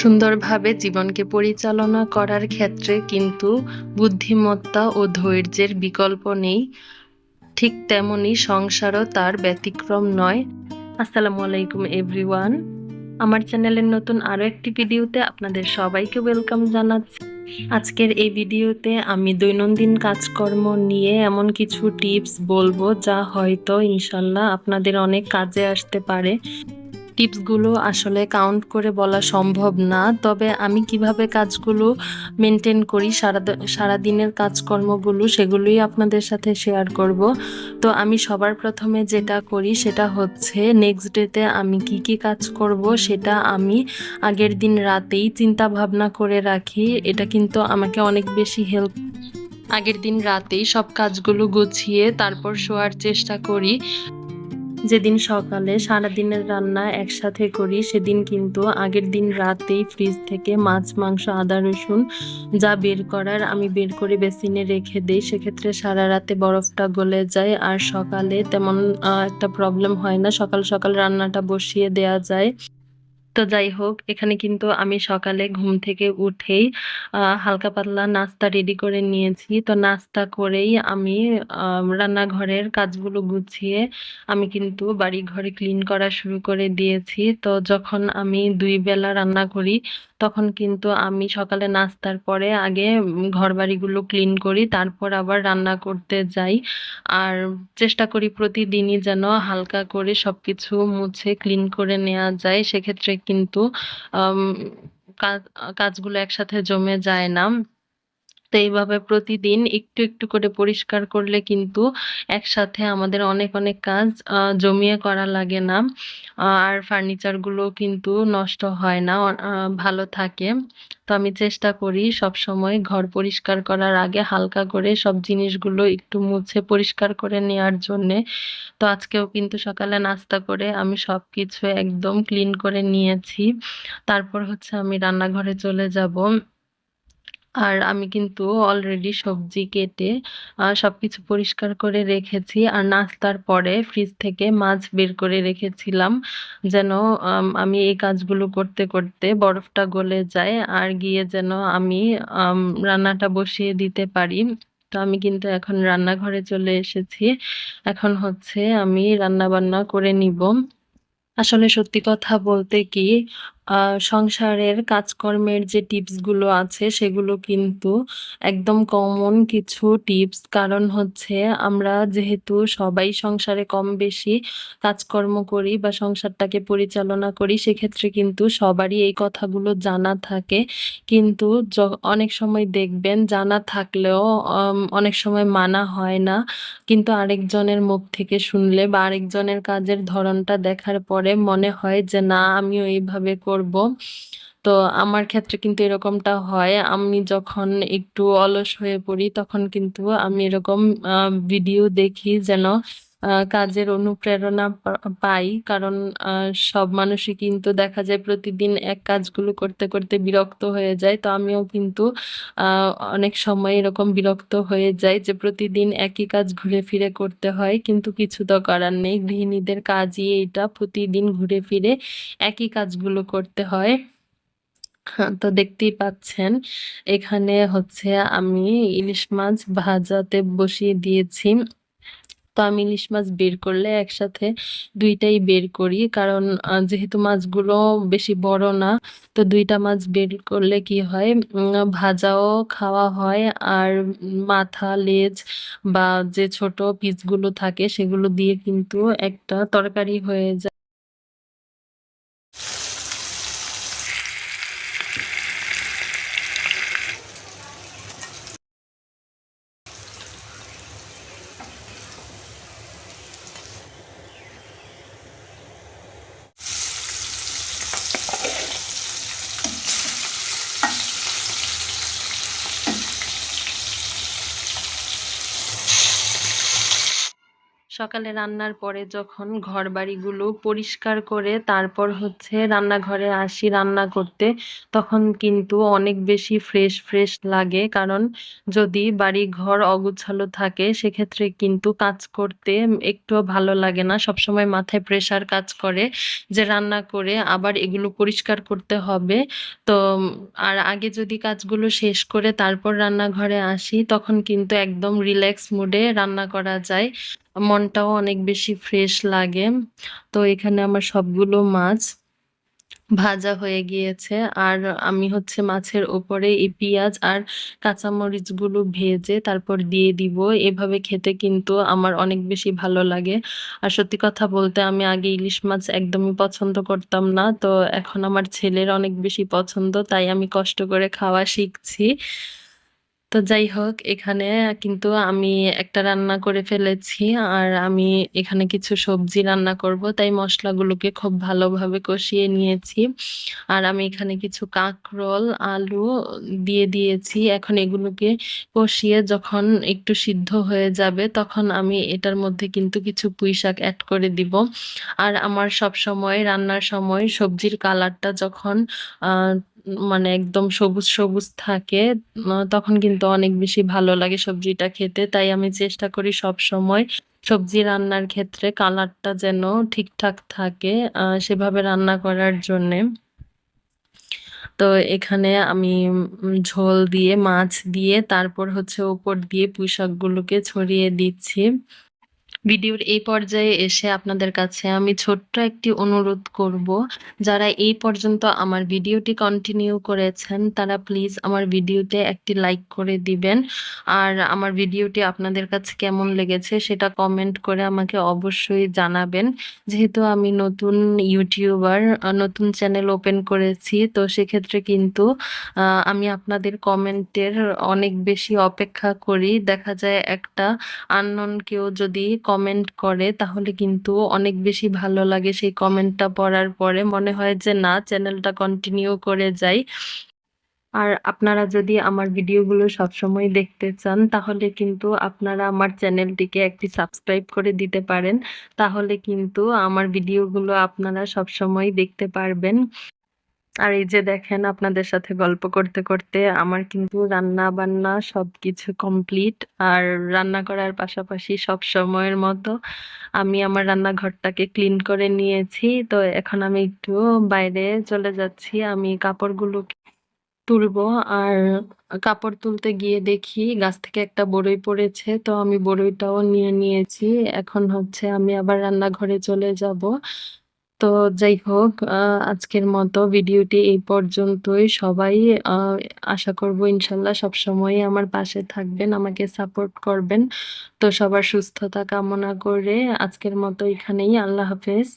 সুন্দরভাবে জীবনকে পরিচালনা করার ক্ষেত্রে কিন্তু বুদ্ধিমত্তা ও ধৈর্যের বিকল্প নেই। ঠিক তেমনি সংসারও তার ব্যতিক্রম নয়। আসসালামু আলাইকুম এভরিওয়ান। আমার চ্যানেলের নতুন আরো একটি ভিডিওতে আপনাদের সবাইকে ওয়েলকাম জানাচ্ছি। আজকের এই ভিডিওতে আমি দৈনন্দিন কাজকর্ম নিয়ে এমন কিছু টিপস বলবো যা হয়তো ইনশাল্লাহ আপনাদের অনেক কাজে আসতে পারে। টিপসগুলো আসলে কাউন্ট করে বলা সম্ভব না, তবে আমি কিভাবে কাজগুলো মেনটেন করি সারাদিনের কাজকর্মগুলো সেগুলোই আপনাদের সাথে শেয়ার করব। তো আমি সবার প্রথমে যেটা করি সেটা হচ্ছে নেক্সট ডেতে আমি কি কি কাজ করব সেটা আমি আগের দিন রাতেই চিন্তা ভাবনা করে রাখি। এটা কিন্তু আমাকে অনেক বেশি হেল্প। আগের দিন রাতেই সব কাজগুলো গুছিয়ে তারপর শোয়ার চেষ্টা করি। যেদিন সকালে সারাদিনের রান্না একসাথে করি সেদিন কিন্তু আগের দিন রাতেই ফ্রিজ থেকে মাছ, মাংস, আদা, রসুন যা বের করার আমি বের করে বেসিনে রেখে দেই। সেক্ষেত্রে সারা রাতে বরফটা গলে যায় আর সকালে তেমন একটা প্রবলেম হয় না। সকাল সকাল রান্নাটা বসিয়ে দেয়া যায়। তো যাই হোক, এখানে কিন্তু আমি সকালে ঘুম থেকে উঠেই হালকা পাতলা নাস্তা রেডি করে নিয়েছি। তো নাস্তা করেই আমি রান্নাঘরের কাজগুলো গুছিয়ে আমি কিন্তু বাড়িঘরে ক্লিন করা শুরু করে দিয়েছি। তো যখন আমি ২ বেলা রান্না করি তখন কিন্তু আমি সকালে নাস্তার পরে আগে ঘরবাড়িগুলো ক্লিন করি, তারপর আবার রান্না করতে যাই। আর চেষ্টা করি প্রতিদিনই যেন হালকা করে সবকিছু মুছে ক্লিন করে নেওয়া যায়। সেক্ষেত্রে কিন্তু আম কাজ কাজগুলো একসাথে জমে যায় না। তো এইভাবে প্রতিদিন একটু একটু করে পরিষ্কার করলে কিন্তু একসাথে আমাদের অনেক অনেক কাজ জমিয়ে করা লাগে না। আর ফার্নিচার গুলো কিন্তু নষ্ট হয় না, ভালো থাকে। তো আমি চেষ্টা করি সবসময় ঘর পরিষ্কার করার আগে হালকা করে সব জিনিসগুলো একটু মুছে পরিষ্কার করে নেওয়ার জন্যে। তো আজকেও কিন্তু সকালে নাস্তা করে আমি সবকিছু একদম ক্লিন করে নিয়েছি। তারপর হচ্ছে আমি রান্নাঘরে চলে যাব। আর আমি কিন্তু অলরেডি সবজি কেটে সবকিছু পরিষ্কার করে রেখেছি। আর নাস্তার পরে ফ্রিজ থেকে মাছ বের করে রেখেছিলাম যেন আমি এই কাজগুলো করতে করতে বরফটা গলে যায় আর গিয়ে যেন আমি আম রান্নাটা বসিয়ে দিতে পারি। তো আমি কিন্তু এখন রান্নাঘরে চলে এসেছি। এখন হচ্ছে আমি রান্নাবান্না করে নিব। আসলে সত্যি কথা বলতে কি, সংসারের কাজকর্মের যে টিপস গুলো আছে সেগুলো কিন্তু একদম কমন কিছু টিপস। কারণ হচ্ছে আমরা যেহেতু সবাই সংসারে কম বেশি কাজকর্ম করি বা সংসারটাকে পরিচালনা করি, সেক্ষেত্রে কিন্তু সবারই এই কথাগুলো জানা থাকে। কিন্তু অনেক সময় দেখবেন জানা থাকলেও অনেক সময় মানা হয় না। কিন্তু আরেকজনের মুখ থেকে শুনলে বা আরেকজনের কাজের ধরনটা দেখার পরে মনে হয় যে না আমিও এইভাবে করব। তো আমার ক্ষেত্রে কিন্তু এরকমটা হয়। আমি যখন একটু অলস হয়ে পড়ি তখন কিন্তু আমি এরকম ভিডিও দেখি যেন কাজের অনুপ্রেরণা পাই। কারণ আ সব মানুষই কিন্তু দেখা যায় প্রতিদিন এক কাজগুলো করতে করতে বিরক্ত হয়ে যায়। তো আমিও কিন্তু আ অনেক সময় এরকম বিরক্ত হয়ে যাই যে প্রতিদিন একই কাজ ঘুরে ফিরে করতে হয়। কিন্তু কিছু তো করার নেই। গৃহিণীদের কাজই এইটা, প্রতিদিন ঘুরে ফিরে একই কাজগুলো করতে হয়। হ্যাঁ, তো দেখতেই পাচ্ছেন এখানে হচ্ছে আমি ইলিশ মাছ ভাজাতে বসিয়ে দিয়েছি। তো আমি ইলিশ মাছ বের করলে একসাথে ২ টাই বের করি। কারণ যেহেতু মাছগুলো বেশি বড় না, তো ২ টা মাছ বের করলে কি হয়, ভাজাও খাওয়া হয় আর মাথা, লেজ বা যে ছোট পিসগুলো থাকে সেগুলো দিয়ে কিন্তু একটা তরকারি হয়ে যায়। সকালে রান্নার পরে যখন ঘরবাড়িগুলো পরিষ্কার করে তারপর হচ্ছে রান্নাঘরে আসি রান্না করতে, তখন কিন্তু অনেক বেশি ফ্রেশ ফ্রেশ লাগে। কারণ যদি বাড়িঘর অগোছালো থাকে সেক্ষেত্রে কিন্তু কাজ করতে একটুও ভালো লাগে না। সবসময় মাথায় প্রেশার কাজ করে যে রান্না করে আবার এগুলো পরিষ্কার করতে হবে। তো আর আগে যদি কাজগুলো শেষ করে তারপর রান্নাঘরে আসি তখন কিন্তু একদম রিল্যাক্স মুডে রান্না করা যায়। মনটাও অনেক বেশি ফ্রেশ লাগে। তো এখানে আমার সবগুলো মাছ ভাজা হয়ে গিয়েছে। আর আমি হচ্ছে মাছের উপরে এই পিঁয়াজ আর কাঁচামরিচগুলো ভেজে তারপর দিয়ে দিব। এভাবে খেতে কিন্তু আমার অনেক বেশি ভালো লাগে। আর সত্যি কথা বলতে আমি আগে ইলিশ মাছ একদমই পছন্দ করতাম না। তো এখন আমার ছেলের অনেক বেশি পছন্দ। তাই আমি কষ্ট করে খাওয়া শিখছি। তো যাই হোক, এখানে কিন্তু আমি একটা রান্না করে ফেলেছি। আর আমি এখানে কিছু সবজি রান্না করব। তাই মসলাগুলোকে খুব ভালোভাবে কষিয়ে নিয়েছি। আর আমি এখানে কিছু কাঁকরোল, আলু দিয়ে দিয়েছি। এখন এগুলোকে কষিয়ে যখন একটু সিদ্ধ হয়ে যাবে তখন আমি এটার মধ্যে কিন্তু কিছু পুঁইশাক এড করে দিব। আর আমার সবসময় রান্নার সময় সবজির কালারটা যখন আ মানে একদম সবুজ, সবুজ থাকে তখন কিন্তু অনেক বেশি ভালো লাগে সবজিটা খেতে। তাই আমি চেষ্টা করি সবসময় সবজি রান্নার ক্ষেত্রে কালারটা যেন ঠিকঠাক থাকে সেভাবে রান্না করার জন্যে। তো এখানে আমি ঝোল দিয়ে মাছ দিয়ে তারপর হচ্ছে উপর দিয়ে পুঁইশাকগুলোকে ছড়িয়ে দিচ্ছি। ভিডিওর এই পর্যায়ে এসে আপনাদের কাছে আমি ছোট্ট একটি অনুরোধ করব। যারা এই পর্যন্ত আমার ভিডিওটি কন্টিনিউ করেছেন তারা প্লিজ আমার ভিডিওতে একটি লাইক করে দিবেন। আর আমার ভিডিওটি আপনাদের কাছে কেমন লেগেছে সেটা কমেন্ট করে আমাকে অবশ্যই জানাবেন। যেহেতু আমি নতুন ইউটিউবার, নতুন চ্যানেল ওপেন করেছি, তো সেক্ষেত্রে কিন্তু আমি আপনাদের কমেন্টের অনেক বেশি অপেক্ষা করি। দেখা যায় একটা আননোন কেউ যদি কমেন্ট করে তাহলে কিন্তু অনেক বেশি ভালো লাগে সেই কমেন্টটা পড়ার পরে। মনে হয় যে না, চ্যানেলটা কন্টিনিউ করে যাই। আর আপনারা যদি আমার ভিডিওগুলো সবসময় দেখতে চান তাহলে কিন্তু আপনারা আমার চ্যানেলটিকে একটি সাবস্ক্রাইব করে দিতে পারেন। তাহলে কিন্তু আমার ভিডিওগুলো আপনারা সবসময় দেখতে পারবেন। আর এই যে দেখেন, আপনাদের সাথে গল্প করতে করতে আমার কিন্তু রান্না-বান্না সবকিছু কমপ্লিট। আর রান্না করার পাশাপাশি সবসময়ের মতো আমি আমার রান্নাঘরটাকে ক্লিন করে নিয়েছি। তো এখন আমি একটু বাইরে চলে যাচ্ছি। আমি কাপড়গুলো তুলবো। আর কাপড় তুলতে গিয়ে দেখি গাছ থেকে একটা বড়ই পড়েছে। তো আমি বড়ইটাও নিয়ে নিয়েছি। এখন হচ্ছে আমি আবার রান্নাঘরে চলে যাব। তো যাই হোক, আজকের মতো ভিডিওটি এই পর্যন্তই। সবাই আ আশা করব ইনশাআল্লাহ সবসময়ই আমার পাশে থাকবেন, আমাকে সাপোর্ট করবেন। তো সবার সুস্থতা কামনা করে আজকের মতো এখানেই। আল্লাহ হাফেজ।